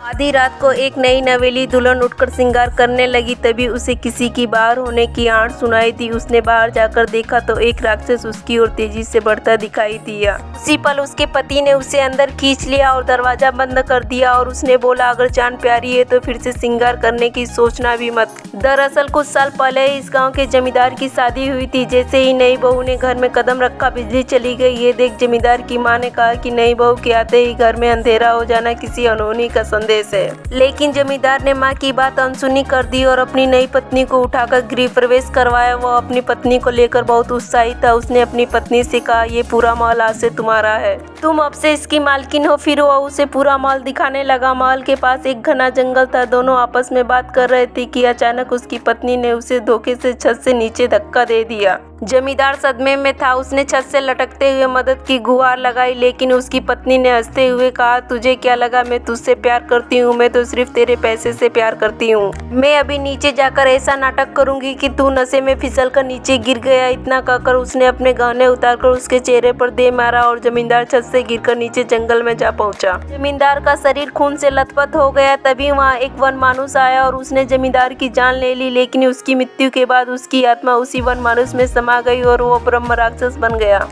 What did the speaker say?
आधी रात को एक नई नवेली दुल्हन उठकर श्रृंगार करने लगी। तभी उसे किसी की बाहर होने की आवाज़ सुनाई दी। उसने बाहर जाकर देखा तो एक राक्षस उसकी ओर तेजी से बढ़ता दिखाई दिया। उसी पल उसके पति ने उसे अंदर खींच लिया और दरवाजा बंद कर दिया और उसने बोला, अगर जान प्यारी है तो फिर से श्रृंगार करने की सोचना भी मत। दरअसल कुछ साल पहले इस गाँव के जमींदार की शादी हुई थी। जैसे ही नई बहू ने घर में कदम रखा बिजली चली गई। ये देख जमींदार की माँ ने कहा कि नई बहू के आते ही घर में अंधेरा हो जाना किसी अनहोनी का संदेश है। लेकिन जमींदार ने मां की बात अनसुनी कर दी और अपनी नई पत्नी को उठाकर गृह प्रवेश करवाया। वह अपनी पत्नी को लेकर बहुत उत्साहित था। उसने अपनी पत्नी से कहा, ये पूरा महल आज से तुम्हारा है, तुम अब से इसकी मालकिन हो। फिर वह उसे पूरा महल दिखाने लगा। महल के पास एक घना जंगल था। दोनों आपस में बात कर रहे थे कि अचानक उसकी पत्नी ने उसे धोखे से छत से नीचे धक्का दे दिया। जमींदार सदमे में था। उसने छत से लटकते हुए मदद की गुहार लगाई, लेकिन उसकी पत्नी ने हंसते हुए कहा, तुझे क्या लगा मैं तुझसे प्यार करती हूँ? मैं तो सिर्फ तेरे पैसे से प्यार करती हूँ। मैं अभी नीचे जाकर ऐसा नाटक करूंगी कि तू नशे में फिसल कर नीचे गिर गया। इतना कहकर उसने अपने गहने उतारकर उसके चेहरे पर दे मारा और जमींदार छत से गिरकर नीचे जंगल में जा पहुंचा। जमींदार का शरीर खून से लथपथ हो गया। तभी वहाँ एक वन मानुस आया और उसने जमींदार की जान ले ली। लेकिन उसकी मृत्यु के बाद उसकी आत्मा उसी वन मानुस में समा गई और वो ब्रह्म राक्षस बन गया।